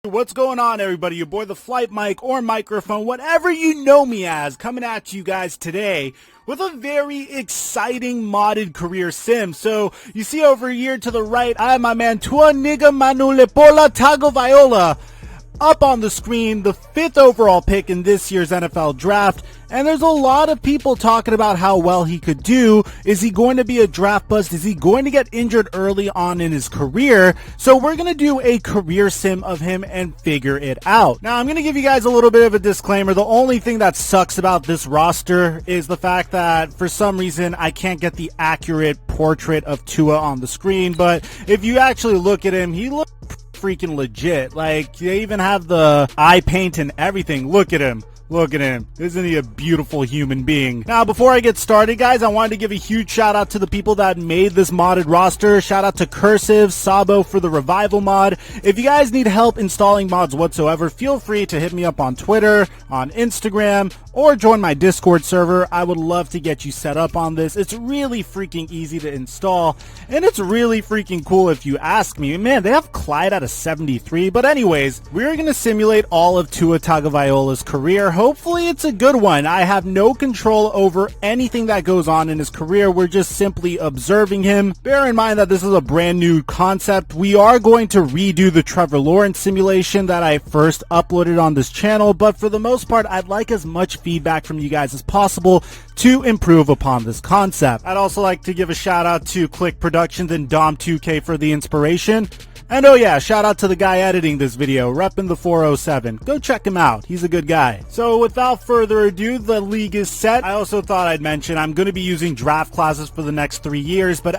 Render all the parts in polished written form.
What's going on, everybody? Your boy the Flight Mic or Microphone, whatever you know me as, coming at you guys today with a very exciting modded career sim. So you see over here to the right, I have my man Tua Tagovailoa up on the screen, the 5th overall pick in this year's NFL draft. And there's a lot of people talking about how well he could do. Is he going to be a draft bust? Is he going to get injured early on in his career? So we're going to do a career sim of him and figure it out. Now, I'm going to give you guys a little bit of a disclaimer. The only thing that sucks about this roster is the fact that for some reason I can't get the accurate portrait of Tua on the screen. But if you actually look at him, he looks freaking legit. Like, they even have the eye paint and everything. Look at him. Look at him. Isn't he a beautiful human being? Now, before I get started, guys, I wanted to give a huge shout out to the people that made this modded roster. Shout out to Cursive, Sabo for the Revival mod. If you guys need help installing mods whatsoever, feel free to hit me up on Twitter, on Instagram, or join my Discord server. I would love to get you set up on this. It's really freaking easy to install, and it's really freaking cool if you ask me. Man, they have Clyde at a 73, but anyways, we're going to simulate all of Tua Tagovailoa's career. Hopefully it's a good one. I have no control over anything that goes on in his career. We're just simply observing him. Bear in mind that this is a brand new concept. We are going to redo the Trevor Lawrence simulation that I first uploaded on this channel, but for the most part, I'd like as much feedback from you guys as possible to improve upon this concept. I'd also like to give a shout out to Click Productions and Dom2K for the inspiration. And oh yeah, shout out to the guy editing this video, repping the 407. Go check him out. He's a good guy. So without further ado, the league is set. I also thought I'd mention I'm going to be using draft classes for the next 3 years, but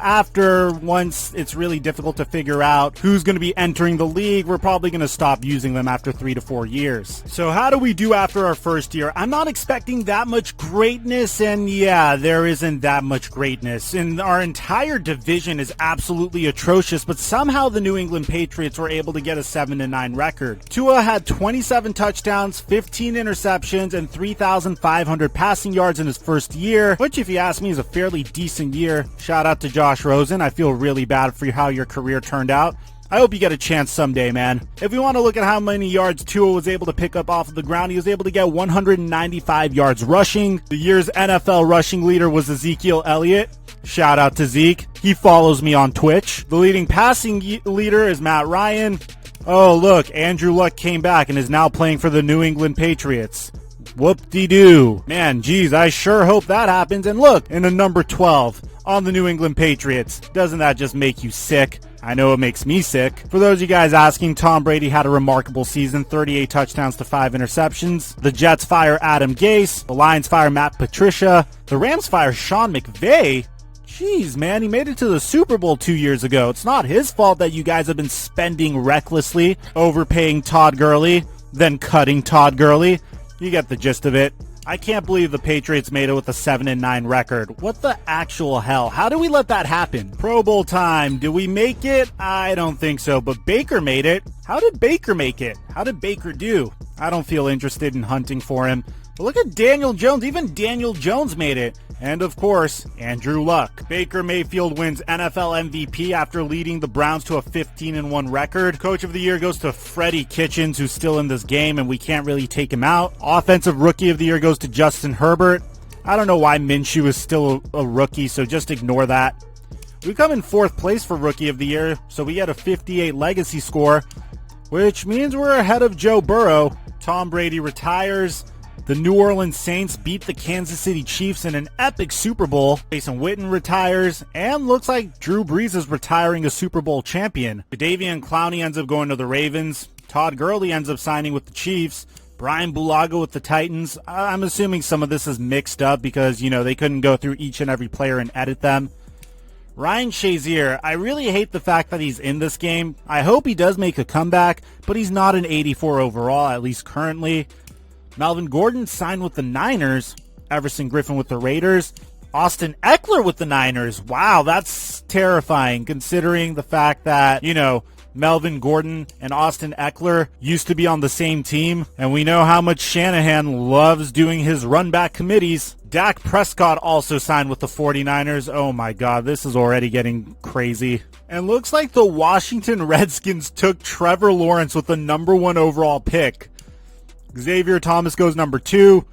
once it's really difficult to figure out who's going to be entering the league, we're probably going to stop using them after 3 to 4 years. So how do we do after our first year? I'm not expecting that much greatness, and yeah, there isn't that much greatness. And our entire division is absolutely atrocious, but somehow the New England Patriots were able to get a 7-9 record. Tua had 27 touchdowns, 15 interceptions, and 3,500 passing yards in his first year, which if you ask me is a fairly decent year. Shout out to Josh Rosen. I feel really bad for how your career turned out. I hope you get a chance someday, man. If we want to look at how many yards Tua was able to pick up off of the ground, he was able to get 195 yards rushing. The year's NFL rushing leader was Ezekiel Elliott. Shout out to Zeke. He follows me on Twitch. The leading passing leader is Matt Ryan. Oh, look, Andrew Luck came back and is now playing for the New England Patriots. Whoop-de-doo. Man, geez, I sure hope that happens. And look, in a number 12 on the New England Patriots. Doesn't that just make you sick? I know it makes me sick. For those of you guys asking, Tom Brady had a remarkable season, 38 touchdowns to 5 interceptions. The Jets fire Adam Gase. The Lions fire Matt Patricia. The Rams fire Sean McVay. Jeez, man, he made it to the Super Bowl 2 years ago. It's not his fault that you guys have been spending recklessly, overpaying Todd Gurley, then cutting Todd Gurley. You get the gist of it. I can't believe the Patriots made it with a 7-9 record. What the actual hell? How do we let that happen? Pro Bowl time. Do we make it? I don't think so, but Baker made it. How did Baker make it? How did Baker do? I don't feel interested in hunting for him. But look at Daniel Jones. Even Daniel Jones made it. And of course, Andrew Luck. Baker Mayfield wins NFL MVP after leading the Browns to a 15-1 record. Coach of the Year goes to Freddie Kitchens, who's still in this game, and we can't really take him out. Offensive Rookie of the Year goes to Justin Herbert. I don't know why Minshew is still a rookie, so just ignore that. We come in 4th place for Rookie of the Year, so we get a 58 legacy score, which means we're ahead of Joe Burrow. Tom Brady retires. The New Orleans Saints beat the Kansas City Chiefs in an epic Super Bowl. Jason Witten retires, and looks like Drew Brees is retiring a Super Bowl champion. Jadeveon Clowney ends up going to the Ravens. Todd Gurley ends up signing with the Chiefs. Brian Bulaga with the Titans. I'm assuming some of this is mixed up because, they couldn't go through each and every player and edit them. Ryan Shazier, I really hate the fact that he's in this game. I hope he does make a comeback, but he's not an 84 overall, at least currently. Melvin Gordon signed with the Niners. Everson Griffin with the Raiders. Austin Eckler with the Niners. Wow, that's terrifying considering the fact that, Melvin Gordon and Austin Eckler used to be on the same team, and we know how much Shanahan loves doing his run-back committees. Dak Prescott also signed with the 49ers. Oh my god, this is already getting crazy. And looks like the Washington Redskins took Trevor Lawrence with the number 1 overall pick. Xavier Thomas goes number 2.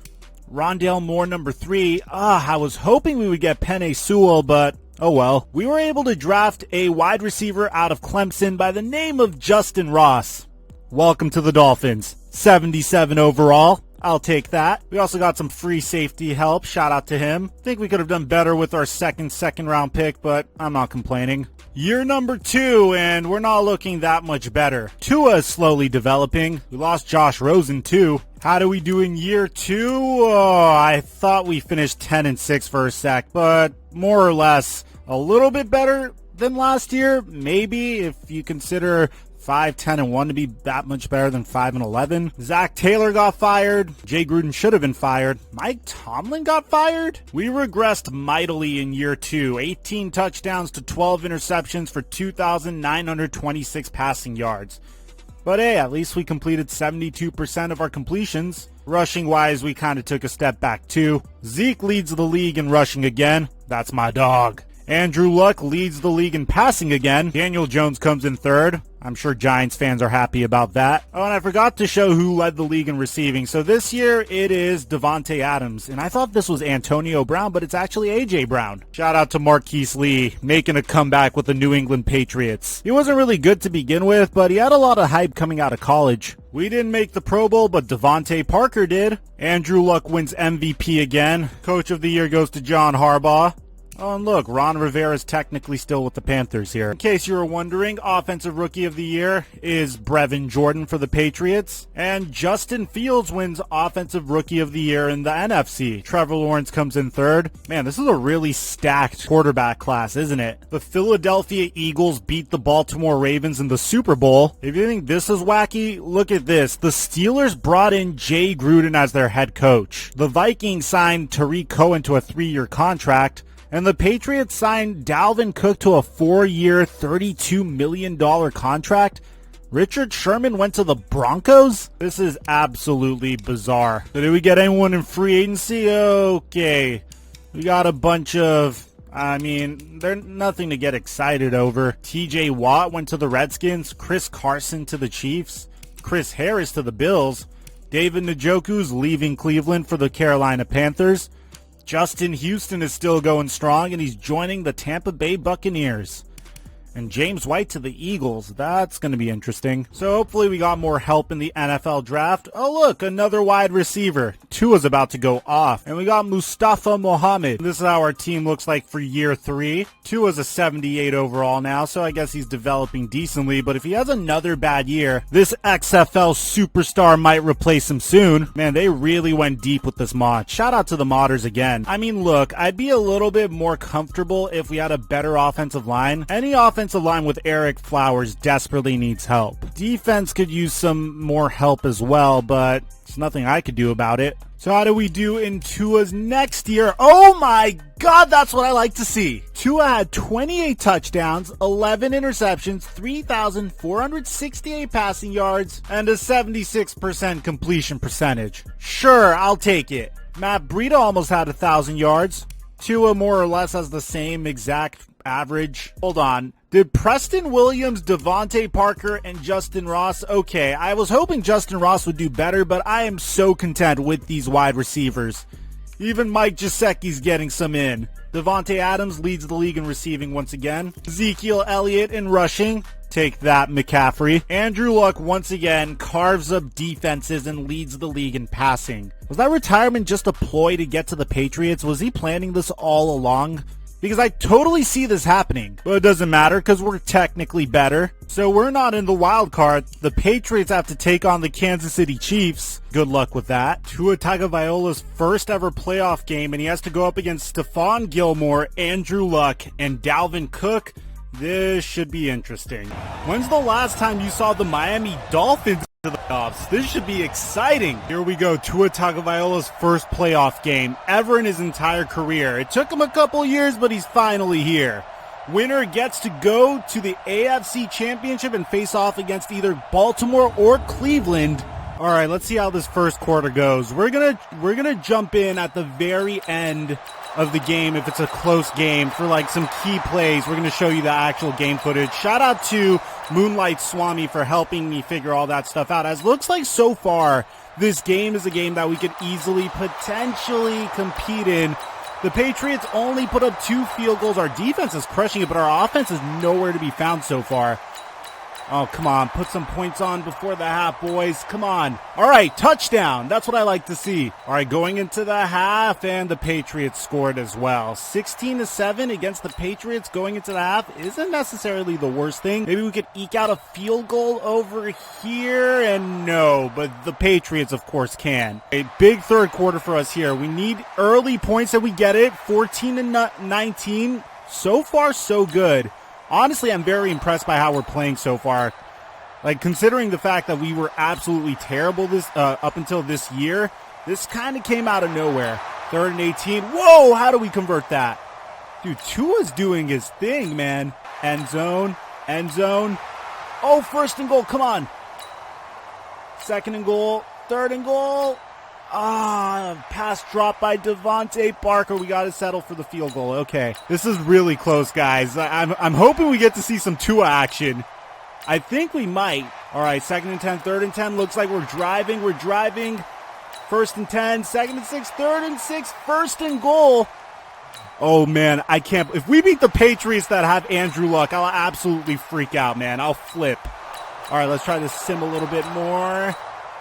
Rondale Moore number 3. I was hoping we would get Penei Sewell, but oh well. We were able to draft a wide receiver out of Clemson by the name of Justin Ross. Welcome to the Dolphins. 77 overall. I'll take that. We also got some free safety help. Shout out to him. Think we could have done better with our second round pick, but I'm not complaining. Year number 2, and we're not looking that much better. Tua is slowly developing. We lost Josh Rosen too. How do we do in year 2? Oh, I thought we finished 10-6 for a sec, but more or less a little bit better than last year. Maybe if you consider 5-10-1 to be that much better than 5-11. Zach Taylor got fired. Jay Gruden should have been fired. Mike Tomlin got fired. We regressed mightily in year 2. 18 touchdowns to 12 interceptions for 2,926 passing yards. But hey, at least we completed 72% of our completions. Rushing-wise, we kind of took a step back too. Zeke leads the league in rushing again. That's my dog. Andrew Luck leads the league in passing again. Daniel Jones comes in 3rd. I'm sure Giants fans are happy about that. Oh, and I forgot to show who led the league in receiving. So this year it is Davante Adams. And I thought this was Antonio Brown, but it's actually A.J. Brown. Shout out to Marquise Lee, making a comeback with the New England Patriots. He wasn't really good to begin with, but he had a lot of hype coming out of college. We didn't make the Pro Bowl, but Devontae Parker did. Andrew Luck wins MVP again. Coach of the Year goes to John Harbaugh. Oh, and look, Ron Rivera is technically still with the Panthers here. In case you were wondering, Offensive Rookie of the Year is Brevin Jordan for the Patriots. And Justin Fields wins Offensive Rookie of the Year in the NFC. Trevor Lawrence comes in 3rd. Man, this is a really stacked quarterback class, isn't it? The Philadelphia Eagles beat the Baltimore Ravens in the Super Bowl. If you think this is wacky, look at this. The Steelers brought in Jay Gruden as their head coach. The Vikings signed Tariq Cohen to a 3-year contract. And the Patriots signed Dalvin Cook to a 4-year, $32 million contract. Richard Sherman went to the Broncos? This is absolutely bizarre. So did we get anyone in free agency? Okay. We got a bunch of, they're nothing to get excited over. TJ Watt went to the Redskins. Chris Carson to the Chiefs. Chris Harris to the Bills. David Njoku's leaving Cleveland for the Carolina Panthers. Justin Houston is still going strong, and he's joining the Tampa Bay Buccaneers. And James White to the Eagles. That's going to be interesting. So hopefully we got more help in the NFL draft. Oh, look, another wide receiver. Tua's about to go off. And we got Mustafa Mohammed. This is how our team looks like for year 3. Tua's a 78 overall now, so I guess he's developing decently. But if he has another bad year, this XFL superstar might replace him soon. Man, they really went deep with this mod. Shout out to the modders again. Look, I'd be a little bit more comfortable if we had a better offensive line. Any offensive line with Eric Flowers desperately needs help. Defense could use some more help as well, but it's nothing I could do about it. So how do we do in Tua's next year? Oh my god, that's what I like to see. Tua had 28 touchdowns, 11 interceptions, 3,468 passing yards, and a 76% completion percentage. Sure, I'll take it. Matt Breida almost had 1,000 yards. Tua more or less has the same exact average. Hold on. Did Preston Williams, Devontae Parker, and Justin Ross? Okay, I was hoping Justin Ross would do better, but I am so content with these wide receivers. Even Mike Gesicki's getting some in. Davante Adams leads the league in receiving once again. Ezekiel Elliott in rushing. Take that, McCaffrey. Andrew Luck once again carves up defenses and leads the league in passing. Was that retirement just a ploy to get to the Patriots? Was he planning this all along? Because I totally see this happening. But it doesn't matter because we're technically better. So we're not in the wild card. The Patriots have to take on the Kansas City Chiefs. Good luck with that. Tua Tagovailoa's first ever playoff game, and he has to go up against Stephon Gilmore, Andrew Luck, and Dalvin Cook. This should be interesting. When's the last time you saw the Miami Dolphins to the playoffs? This should be exciting. Here we go. Tua Tagovailoa's first playoff game ever in his entire career. It took him a couple years, but he's finally here. Winner gets to go to the AFC Championship and face off against either Baltimore or Cleveland. All right, let's see how this first quarter goes. We're gonna jump in at the very end of the game if it's a close game for like some key plays. We're gonna show you the actual game footage. Shout out to Moonlight Swami for helping me figure all that stuff out. As looks like so far, this game is a game that we could easily, potentially compete in. The Patriots only put up 2 field goals. Our defense is crushing it, but our offense is nowhere to be found so far. Oh, come on. Put some points on before the half, boys. Come on. All right, touchdown. That's what I like to see. All right, going into the half, and the Patriots scored as well. 16-7 against the Patriots going into the half isn't necessarily the worst thing. Maybe we could eke out a field goal over here, and no, but the Patriots, of course, can. A big third quarter for us here. We need early points, and we get it. 14-19. So far, so good. Honestly, I'm very impressed by how we're playing so far. Like, considering the fact that we were absolutely terrible this up until this year, this kind of came out of nowhere. 3rd and 18. Whoa, how do we convert that? Dude, Tua's doing his thing, man. End zone, end zone. Oh, 1st and goal, come on. 2nd and goal, 3rd and goal. Pass dropped by Devontae Parker. We got to settle for the field goal. Okay, this is really close, guys. I'm hoping we get to see some Tua action. I think we might. All right, 2nd and 10, 3rd and 10. Looks like we're driving. 1st and 10, 2nd and 6, 3rd and 6, 1st and goal. Oh, man, I can't. If we beat the Patriots that have Andrew Luck, I'll absolutely freak out, man. I'll flip. All right, let's try to sim a little bit more.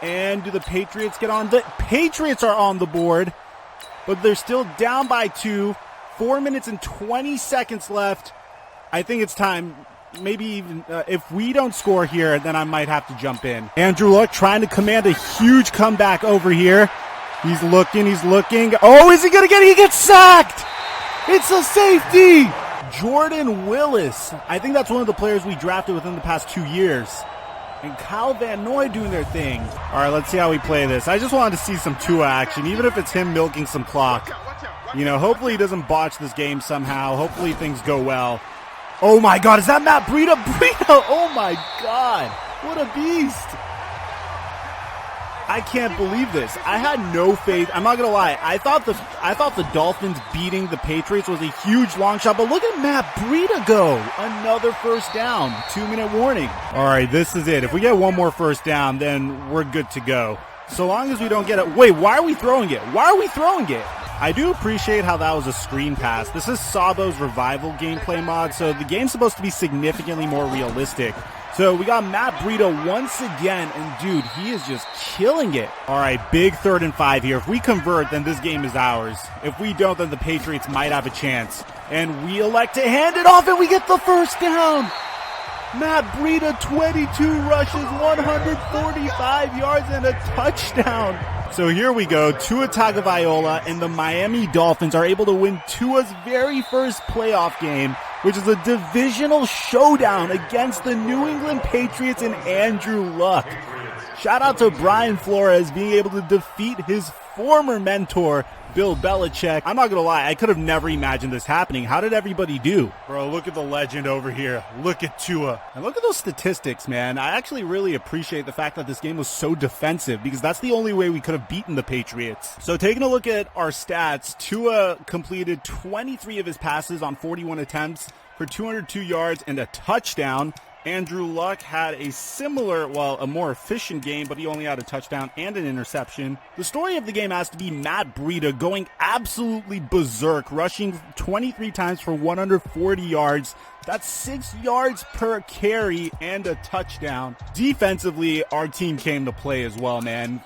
And do the Patriots get on? The Patriots are on the board, but they're still down by 2. 4 minutes and 20 seconds left. I think it's time. Maybe even if we don't score here, then I might have to jump in. Andrew Luck trying to command a huge comeback over here. He's looking. Oh, is he going to get it? He gets sacked. It's a safety. Jordan Willis. I think that's one of the players we drafted within the past 2 years. And Kyle Van Noy doing their thing. All right, let's see how we play this. I just wanted to see some Tua action, even if it's him milking some clock. You know, hopefully he doesn't botch this game somehow. Hopefully things go well. Oh, my God. Is that Matt Breida? Oh, my God. What a beast. I can't believe this. I had no faith. I'm not going to lie. I thought the Dolphins beating the Patriots was a huge long shot, but look at Matt Breida go. Another 1st down. 2-minute warning. All right, this is it. If we get one more 1st down, then we're good to go. So long as we don't get it. Wait, why are we throwing it? I do appreciate how that was a screen pass. This is Sabo's Revival gameplay mod, so the game's supposed to be significantly more realistic. So we got Matt Breida once again, and dude, he is just killing it. All right, big 3rd and 5 here. If we convert, then this game is ours. If we don't, then the Patriots might have a chance. And we elect to hand it off, and we get the 1st down. Matt Breida, 22 rushes, 145 yards, and a touchdown. So here we go. Tua Tagovailoa and the Miami Dolphins are able to win Tua's very first playoff game, which is a divisional showdown against the New England Patriots and Andrew Luck. Shout out to Brian Flores being able to defeat his former mentor, Bill Belichick. I'm not going to lie, I could have never imagined this happening. How did everybody do? Bro, look at the legend over here. Look at Tua. And look at those statistics, man. I actually really appreciate the fact that this game was so defensive because that's the only way we could have beaten the Patriots. So taking a look at our stats, Tua completed 23 of his passes on 41 attempts for 202 yards and a touchdown. Andrew Luck had a similar, well, a more efficient game, but he only had a touchdown and an interception. The story of the game has to be Matt Breida going absolutely berserk, rushing 23 times for 140 yards. That's 6 yards per carry and a touchdown. Defensively, our team came to play as well, man.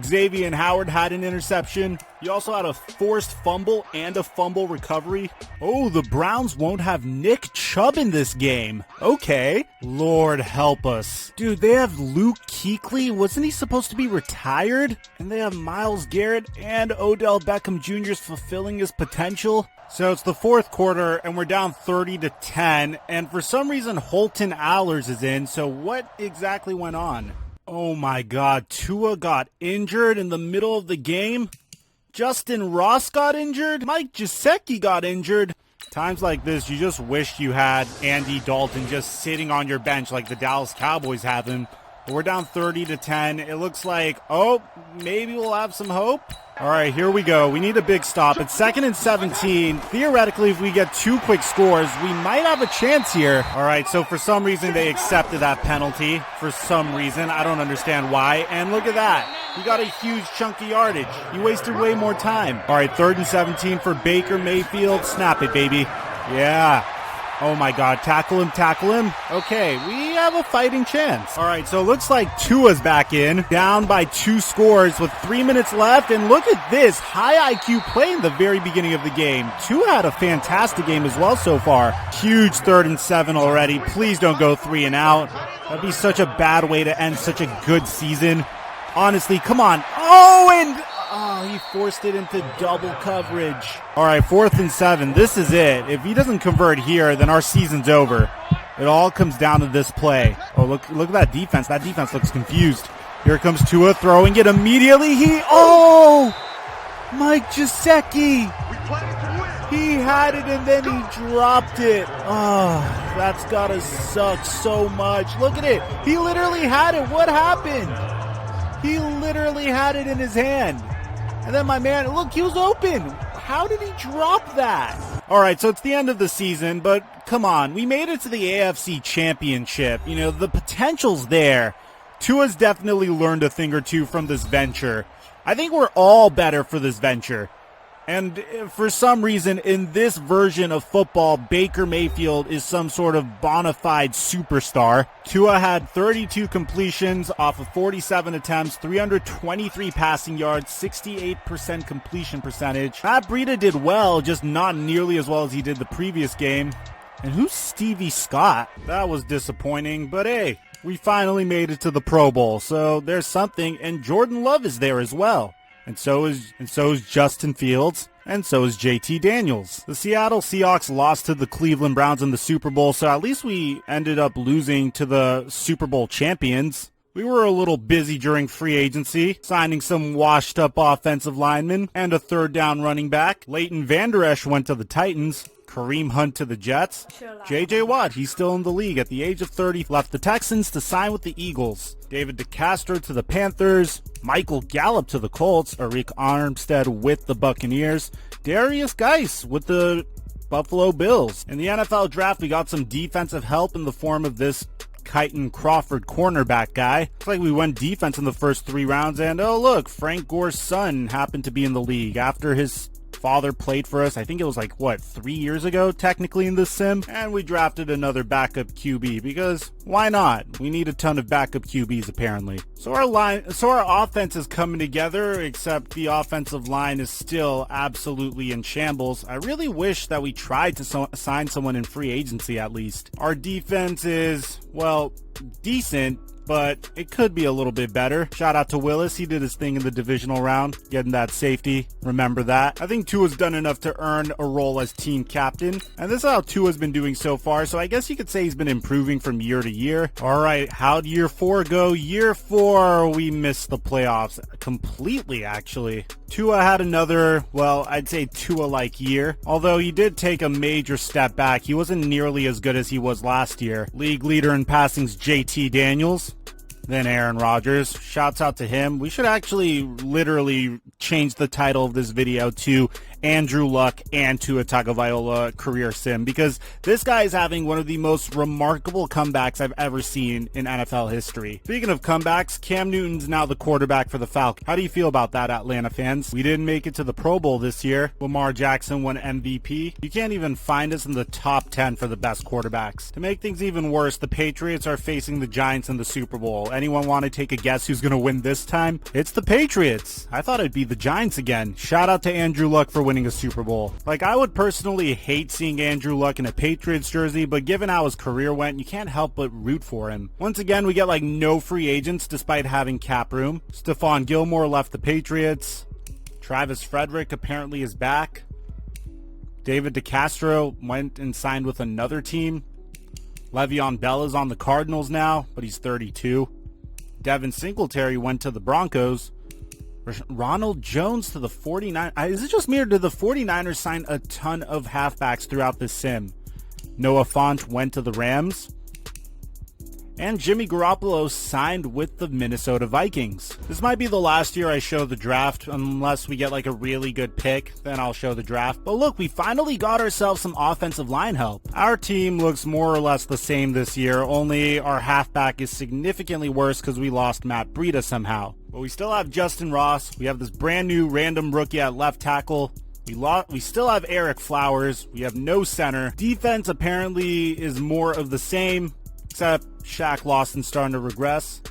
Xavier Howard had an interception. He also had a forced fumble and a fumble recovery. Oh, the Browns won't have Nick Chubb in this game. Okay. Lord help us. Dude, they have Luke Kuechly. Wasn't he supposed to be retired? And they have Myles Garrett and Odell Beckham Jr. fulfilling his potential. So it's the 4th quarter, and we're down 30-10. And for some reason, Holton Allers is in. So what exactly went on? Oh my God, Tua got injured in the middle of the game. Justin Ross got injured. Mike Gesicki got injured. Times like this, you just wish you had Andy Dalton just sitting on your bench like the Dallas Cowboys have him. But we're down 30-10. It looks like, oh, maybe we'll have some hope. All right, here we go. We need a big stop. It's 2nd and 17. Theoretically, if we get 2 quick scores, we might have a chance here. All right, so for some reason, they accepted that penalty. For some reason. I don't understand why. And look at that. You got a huge chunk of yardage. You wasted way more time. All right, 3rd and 17 for Baker Mayfield. Snap it, baby. Yeah. Oh my God, tackle him, tackle him. Okay, we have a fighting chance. All right, so it looks like Tua's back in, down by 2 scores with 3 minutes left. And look at this high IQ play in the very beginning of the game. Tua had a fantastic game as well so far. Huge 3rd and 7 already. Please don't go 3 and out. That'd be such a bad way to end such a good season. Honestly, come on. He forced it into double coverage. All right, 4th and 7. This is it. If he doesn't convert here, then our season's over. It all comes down to this play. Oh, look at that defense. That defense looks confused. Here comes Tua throwing it immediately. Mike Gesicki. He had it and then he dropped it. Oh, that's gotta suck so much. Look at it. He literally had it. What happened? He literally had it in his hand. And then my man, look, he was open. How did he drop that? All right, so it's the end of the season, but come on. We made it to the AFC Championship. You know, the potential's there. Tua's definitely learned a thing or two from this venture. I think we're all better for this venture. And for some reason, in this version of football, Baker Mayfield is some sort of bona fide superstar. Tua had 32 completions off of 47 attempts, 323 passing yards, 68% completion percentage. Matt Breida did well, just not nearly as well as he did the previous game. And who's Stevie Scott? That was disappointing, but hey, we finally made it to the Pro Bowl, so there's something, and Jordan Love is there as well. And so is Justin Fields, and so is JT Daniels. The Seattle Seahawks lost to the Cleveland Browns in the Super Bowl, so at least we ended up losing to the Super Bowl champions. We were a little busy during free agency, signing some washed-up offensive linemen and a 3rd down running back. Leighton Vander Esch went to the Titans. Kareem Hunt to the Jets. J.J. Watt, he's still in the league at the age of 30, left the Texans to sign with the Eagles. David DeCastro to the Panthers. Michael Gallup to the Colts. Arik Armstead with the Buccaneers. Darius Geis with the Buffalo Bills. In the NFL draft, we got some defensive help in the form of this Kyton Crawford cornerback guy. Looks like we went defense in the first 3 rounds, and oh look, Frank Gore's son happened to be in the league after his father played for us. I think it was 3 years ago technically in this sim, and we drafted another backup QB because why not? We need a ton of backup QBs apparently. So our offense is coming together, except the offensive line is still absolutely in shambles. I really wish that we tried to sign someone in free agency at least. Our defense is, well, decent, but it could be a little bit better. Shout out to Willis. He did his thing in the divisional round, getting that safety. Remember that. I think Tua's done enough to earn a role as team captain, and this is how Tua's been doing so far, so I guess you could say he's been improving from year to year. All right, how'd year 4 go? Year 4, we missed the playoffs completely, actually. Tua had another, well, I'd say Tua-like year. Although he did take a major step back, he wasn't nearly as good as he was last year. League leader in passing's JT Daniels, then Aaron Rodgers. Shouts out to him. We should actually literally change the title of this video to Andrew Luck and Tua Tagovailoa career sim, because this guy is having one of the most remarkable comebacks I've ever seen in NFL history. Speaking of comebacks, Cam Newton's now the quarterback for the Falcons. How do you feel about that, Atlanta fans? We didn't make it to the Pro Bowl this year. Lamar Jackson won MVP. You can't even find us in the top 10 for the best quarterbacks. To make things even worse, the Patriots are facing the Giants in the Super Bowl. Anyone want to take a guess who's going to win this time? It's the Patriots. I thought it'd be the Giants again. Shout out to Andrew Luck for winning a Super Bowl. I would personally hate seeing Andrew Luck in a Patriots jersey, but given how his career went, you can't help but root for him. Once again, we get no free agents despite having cap room. Stephon Gilmore left the Patriots. Travis Frederick apparently is back. David DeCastro went and signed with another team. Le'Veon Bell is on the Cardinals now, but he's 32. Devin Singletary went to the Broncos. Ronald Jones to the 49ers. Is it just me, or did the 49ers sign a ton of halfbacks throughout this sim? Noah Fant went to the Rams. And Jimmy Garoppolo signed with the Minnesota Vikings. This might be the last year I show the draft, unless we get like a really good pick, then I'll show the draft. But look, we finally got ourselves some offensive line help. Our team looks more or less the same this year, only our halfback is significantly worse because we lost Matt Breida somehow. But we still have Justin Ross, we have this brand new random rookie at left tackle. We still have Eric Flowers, we have no center. Defense apparently is more of the same, except Shaq Lawson's starting to regress.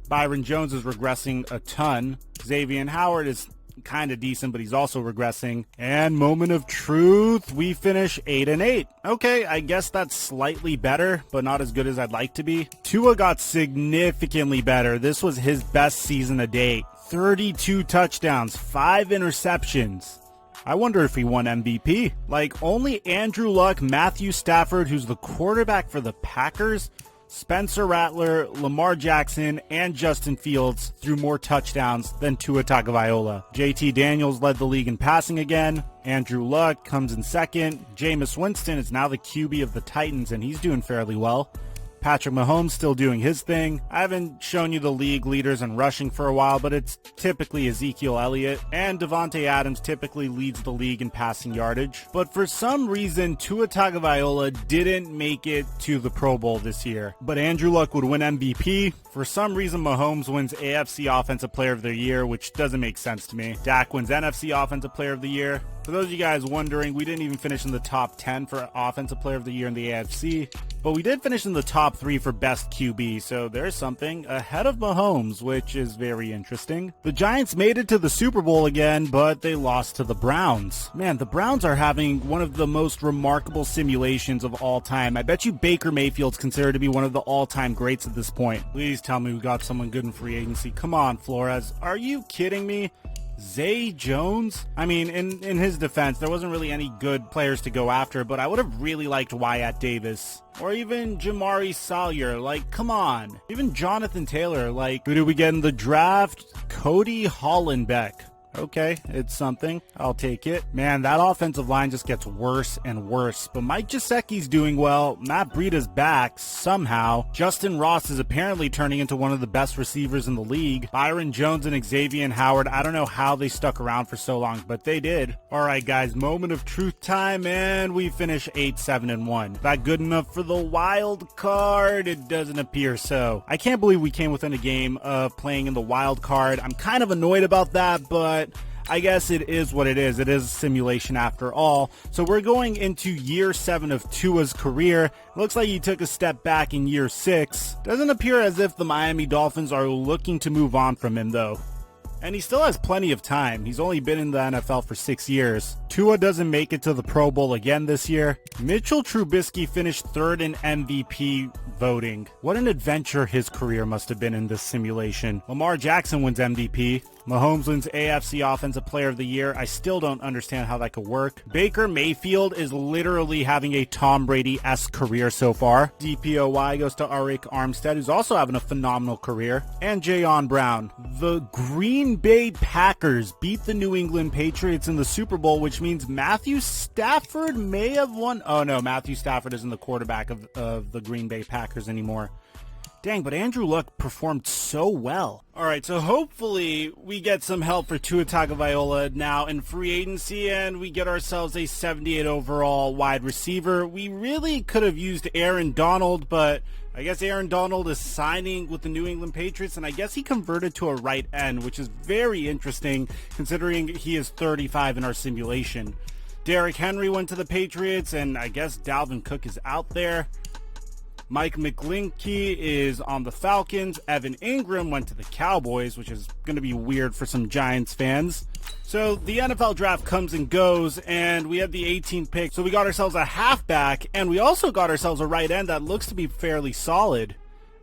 Byron Jones is regressing a ton. Xavier Howard is kind of decent, but he's also regressing. And moment of truth, we finish 8-8. Okay, I guess that's slightly better, but not as good as I'd like to be. Tua got significantly better. This was his best season to date. 32 touchdowns, 5 interceptions. I wonder if he won MVP. Like, only Andrew Luck, Matthew Stafford, who's the quarterback for the Packers, Spencer Rattler, Lamar Jackson, and Justin Fields threw more touchdowns than Tua Tagovailoa. JT Daniels led the league in passing again. Andrew Luck comes in second. Jameis Winston is now the QB of the Titans, and he's doing fairly well. Patrick Mahomes still doing his thing. I haven't shown you the league leaders in rushing for a while, but it's typically Ezekiel Elliott, and Devontae Adams typically leads the league in passing yardage. But for some reason, Tua Tagovailoa didn't make it to the Pro Bowl this year. But Andrew Luck would win MVP. For some reason, Mahomes wins AFC Offensive Player of the Year, which doesn't make sense to me. Dak wins NFC Offensive Player of the Year. For those of you guys wondering, we didn't even finish in the top 10 for Offensive Player of the Year in the AFC, but we did finish in the top 3 for Best QB, so there's something ahead of Mahomes, which is very interesting. The Giants made it to the Super Bowl again, but they lost to the Browns. Man, the Browns are having one of the most remarkable simulations of all time. I bet you Baker Mayfield's considered to be one of the all-time greats at this point. Please tell me we got someone good in free agency. Come on, Flores. Are you kidding me? Zay Jones? I mean, in his defense, there wasn't really any good players to go after, but I would have really liked Wyatt Davis. Or even Jamari Salyer. Like, come on. Even Jonathan Taylor. Like, who did we get in the draft? Cody Hollenbeck. Okay, it's something. I'll take it. Man, that offensive line just gets worse and worse. But Mike Gesicki's doing well. Matt Breida's back somehow. Justin Ross is apparently turning into one of the best receivers in the league. Byron Jones and Xavier Howard, I don't know how they stuck around for so long, but they did. All right, guys, moment of truth time, and we finish 8-7-1. Is that good enough for the wild card? It doesn't appear so. I can't believe we came within a game of playing in the wild card. I'm kind of annoyed about that, but I guess it is what it is. It is a simulation after all. So we're going into year 7 of Tua's career. It looks like he took a step back in year 6. Doesn't appear as if the Miami Dolphins are looking to move on from him though. And he still has plenty of time. He's only been in the NFL for 6 years. Tua doesn't make it to the Pro Bowl again this year. Mitchell Trubisky finished 3rd in MVP voting. What an adventure his career must have been in this simulation. Lamar Jackson wins MVP. Mahomes wins AFC Offensive Player of the Year. I still don't understand how that could work. Baker Mayfield is literally having a Tom Brady-esque career so far. DPOY goes to Arik Armstead, who's also having a phenomenal career. And Jayon Brown. The Green Bay Packers beat the New England Patriots in the Super Bowl, which means Matthew Stafford may have won. Oh no, Matthew Stafford isn't the quarterback of the Green Bay Packers anymore. Dang, but Andrew Luck performed so well. All right, so hopefully we get some help for Tua Tagovailoa now in free agency, and we get ourselves a 78 overall wide receiver. We really could have used Aaron Donald, but I guess Aaron Donald is signing with the New England Patriots, and I guess he converted to a right end, which is very interesting considering he is 35 in our simulation. Derrick Henry went to the Patriots, and I guess Dalvin Cook is out there. Mike McGlinchey is on the Falcons. Evan Ingram went to the Cowboys, which is going to be weird for some Giants fans. So the NFL draft comes and goes, and we have the 18th pick. So we got ourselves a halfback, and we also got ourselves a right end that looks to be fairly solid.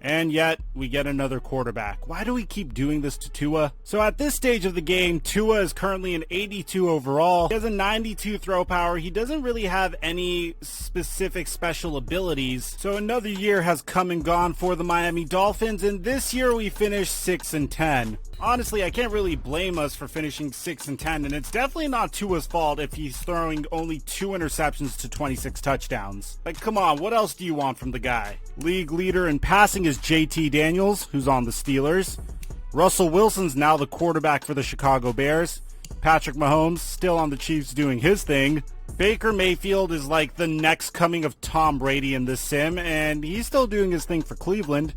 And yet, we get another quarterback. Why do we keep doing this to Tua? So at this stage of the game, Tua is currently an 82 overall. He has a 92 throw power. He doesn't really have any specific special abilities. So another year has come and gone for the Miami Dolphins, and this year we finished 6-10. Honestly, I can't really blame us for finishing 6-10, and it's definitely not Tua's fault if he's throwing only 2 interceptions to 26 touchdowns. Like, come on, what else do you want from the guy? League leader in passing is JT Daniels, who's on the Steelers. Russell Wilson's now the quarterback for the Chicago Bears. Patrick Mahomes still on the Chiefs doing his thing. Baker Mayfield is like the next coming of Tom Brady in this sim, and he's still doing his thing for Cleveland.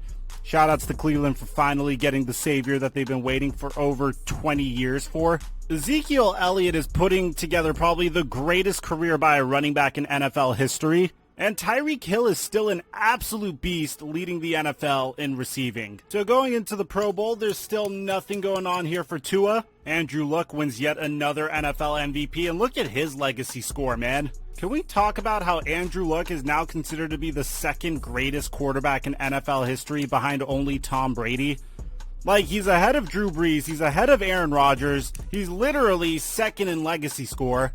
Shoutouts to Cleveland for finally getting the savior that they've been waiting for over 20 years for. Ezekiel Elliott is putting together probably the greatest career by a running back in NFL history. And Tyreek Hill is still an absolute beast, leading the NFL in receiving. So going into the Pro Bowl, there's still nothing going on here for Tua. Andrew Luck wins yet another NFL MVP, and look at his legacy score, man. Can we talk about how Andrew Luck is now considered to be the second greatest quarterback in NFL history behind only Tom Brady? Like, he's ahead of Drew Brees, he's ahead of Aaron Rodgers, he's literally second in legacy score.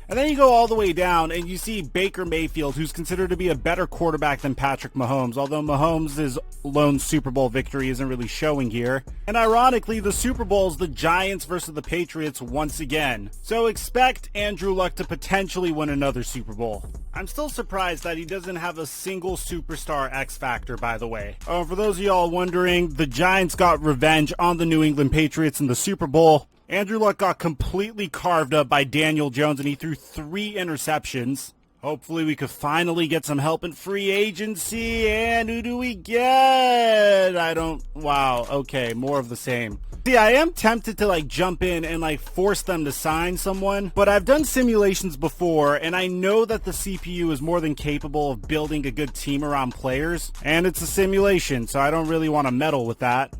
And then you go all the way down and you see Baker Mayfield, who's considered to be a better quarterback than Patrick Mahomes, although Mahomes' lone Super Bowl victory isn't really showing here. And ironically, the Super Bowl is the Giants versus the Patriots once again. So expect Andrew Luck to potentially win another Super Bowl. I'm still surprised that he doesn't have a single superstar X factor, by the way. Oh, for those of y'all wondering, the Giants got revenge on the New England Patriots in the Super Bowl. Andrew Luck got completely carved up by Daniel Jones, and he threw 3 interceptions. Hopefully we could finally get some help in free agency. And who do we get? Wow, okay, more of the same. See, I am tempted to jump in and force them to sign someone, but I've done simulations before, and I know that the CPU is more than capable of building a good team around players, and it's a simulation, so I don't really want to meddle with that.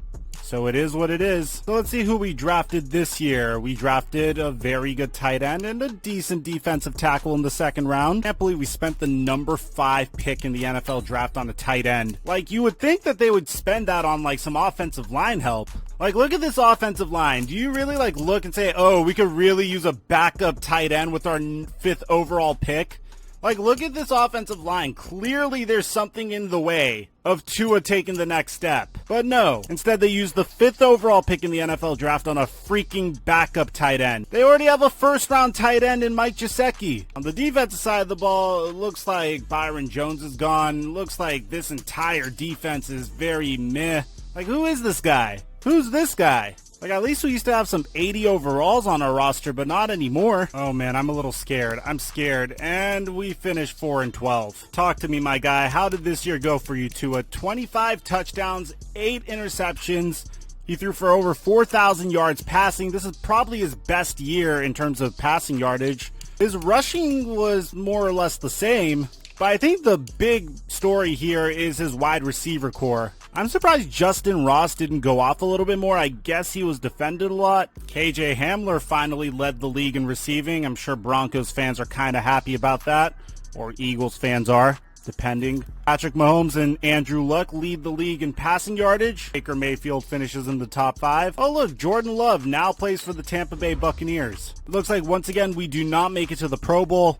So it is what it is. So let's see who we drafted this year. We drafted a very good tight end and a decent defensive tackle in the second round. Can't believe we spent the number 5 pick in the NFL draft on a tight end. You would think that they would spend that on some offensive line help. Look at this offensive line. Do you really look and say, oh, we could really use a backup tight end with our 5th overall pick? Look at this offensive line. Clearly there's something in the way of Tua taking the next step. But no. Instead, they used the 5th overall pick in the NFL draft on a freaking backup tight end. They already have a first-round tight end in Mike Gesicki. On the defensive side of the ball, it looks like Byron Jones is gone. Looks like this entire defense is very meh. Who is this guy? Who's this guy? At least we used to have some 80 overalls on our roster, but not anymore. Oh man, I'm a little scared. I'm scared. And we finished 4-12. Talk to me, my guy. How did this year go for you, Tua? 25 touchdowns, 8 interceptions. He threw for over 4,000 yards passing. This is probably his best year in terms of passing yardage. His rushing was more or less the same, but I think the big story here is his wide receiver core. I'm surprised Justin Ross didn't go off a little bit more. I guess he was defended a lot. KJ Hamler finally led the league in receiving. I'm sure Broncos fans are kind of happy about that, or Eagles fans are, depending. Patrick Mahomes and Andrew Luck lead the league in passing yardage. Baker Mayfield finishes in the top 5. Oh look, Jordan Love now plays for the Tampa Bay Buccaneers. It looks like once again we do not make it to the Pro Bowl.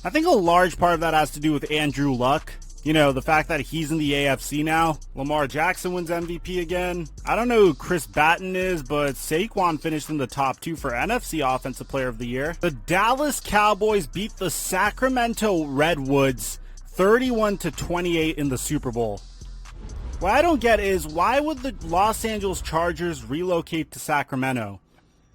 I think a large part of that has to do with Andrew Luck. The fact that he's in the AFC now. Lamar Jackson wins MVP again. I don't know who Chris Batten is, but Saquon finished in the top 2 for NFC Offensive Player of the Year. The Dallas Cowboys beat the Sacramento Redwoods 31-28 in the Super Bowl. What I don't get is, why would the Los Angeles Chargers relocate to Sacramento?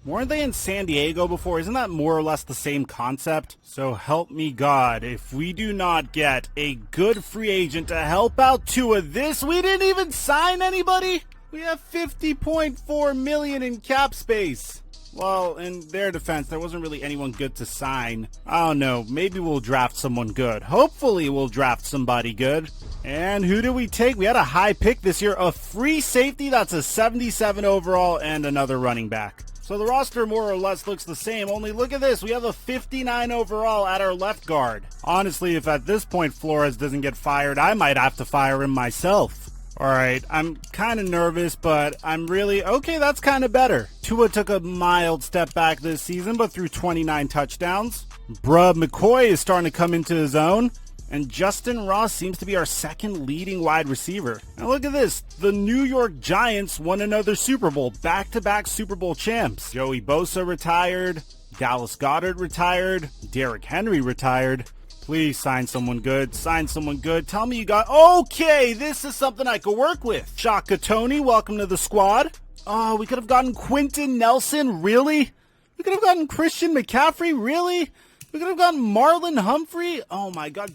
Weren't they in San Diego before? Isn't that more or less the same concept? So help me God, if we do not get a good free agent to help out Tua we didn't even sign anybody? We have $50.4 million in cap space. Well, in their defense, there wasn't really anyone good to sign. I don't know, maybe we'll draft someone good. Hopefully we'll draft somebody good. And who do we take? We had a high pick this year, a free safety that's a 77 overall, and another running back. So the roster more or less looks the same, only look at this, we have a 59 overall at our left guard. Honestly, if at this point Flores doesn't get fired, I might have to fire him myself. Alright, I'm kind of nervous, but I'm really... Okay, that's kind of better. Tua took a mild step back this season, but threw 29 touchdowns. Bruh McCoy is starting to come into his own. And Justin Ross seems to be our second leading wide receiver. And look at this. The New York Giants won another Super Bowl. Back-to-back Super Bowl champs. Joey Bosa retired. Dallas Goedert retired. Derrick Henry retired. Please sign someone good. Sign someone good. Tell me you got... Okay, this is something I could work with. Shaka Tony, welcome to the squad. Oh, we could have gotten Quentin Nelson. Really? We could have gotten Christian McCaffrey. Really? We could have gotten Marlon Humphrey. Oh my God,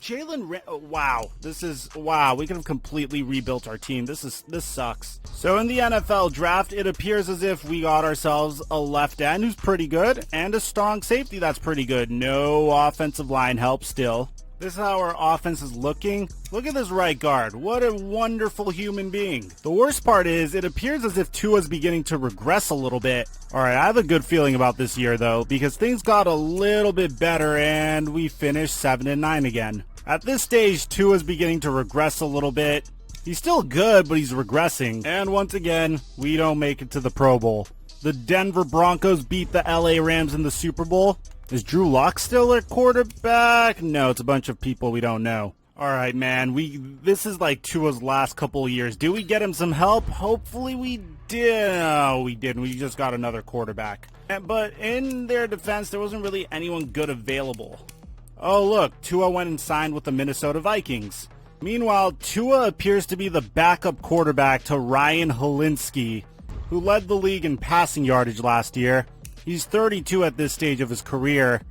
wow. Wow. We could have completely rebuilt our team. This sucks. So in the NFL draft, it appears as if we got ourselves a left end who's pretty good and a strong safety that's pretty good. No offensive line help still. This is how our offense is looking. Look at this right guard. What a wonderful human being. The worst part is it appears as if Tua's beginning to regress a little bit. All right, I have a good feeling about this year, though, because things got a little bit better and we finished 7-9 again. At this stage, Tua's beginning to regress a little bit. He's still good, but he's regressing. And once again, we don't make it to the Pro Bowl. The Denver Broncos beat the LA Rams in the Super Bowl. Is Drew Lock still their quarterback? No, it's a bunch of people we don't know. All right, man. This is like Tua's last couple of years. Do we get him some help? Hopefully we did. No, we didn't. We just got another quarterback. But in their defense, there wasn't really anyone good available. Oh, look. Tua went and signed with the Minnesota Vikings. Meanwhile, Tua appears to be the backup quarterback to Ryan Hilinski, who led the league in passing yardage last year. He's 32 at this stage of his career,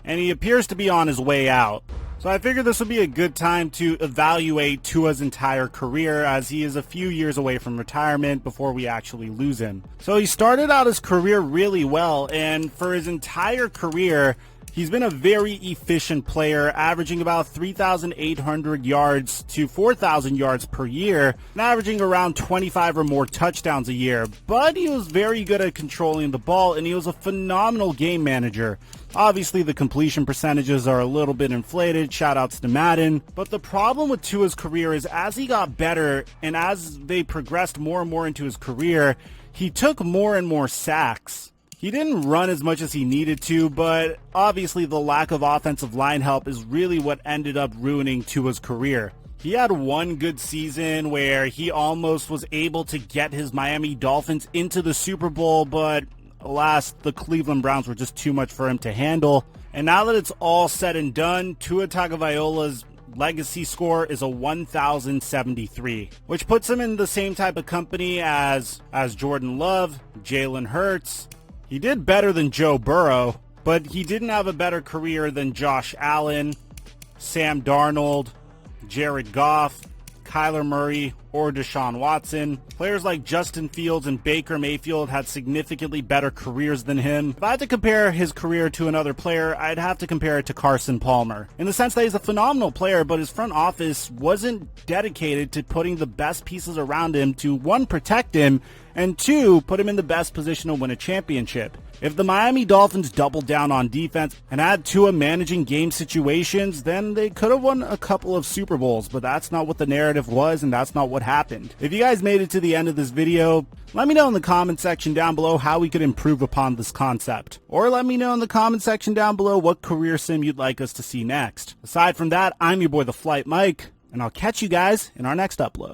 and he appears to be on his way out. So I figured this would be a good time to evaluate Tua's entire career, as he is a few years away from retirement before we actually lose him. So he started out his career really well, and for his entire career, he's been a very efficient player, averaging about 3,800 yards to 4,000 yards per year, and averaging around 25 or more touchdowns a year. But he was very good at controlling the ball, and he was a phenomenal game manager. Obviously, the completion percentages are a little bit inflated, shoutouts to Madden. But the problem with Tua's career is as he got better, and as they progressed more and more into his career, he took more and more sacks. He didn't run as much as he needed to, but obviously the lack of offensive line help is really what ended up ruining Tua's career. He had one good season where he almost was able to get his Miami Dolphins into the Super Bowl, but alas, the Cleveland Browns were just too much for him to handle. And now that it's all said and done, Tua Tagovailoa's legacy score is a 1,073, which puts him in the same type of company as Jordan Love, Jalen Hurts. He did better than Joe Burrow, but he didn't have a better career than Josh Allen, Sam Darnold, Jared Goff, Kyler Murray, or Deshaun Watson. Players like Justin Fields and Baker Mayfield had significantly better careers than him. If I had to compare his career to another player, I'd have to compare it to Carson Palmer, in the sense that he's a phenomenal player, but his front office wasn't dedicated to putting the best pieces around him to, one, protect him, and two, put him in the best position to win a championship. If the Miami Dolphins doubled down on defense and had Tua managing game situations, then they could have won a couple of Super Bowls, but that's not what the narrative was, and that's not what happened. If you guys made it to the end of this video, let me know in the comment section down below how we could improve upon this concept. Or let me know in the comment section down below what career sim you'd like us to see next. Aside from that, I'm your boy, the Flight Mike, and I'll catch you guys in our next upload.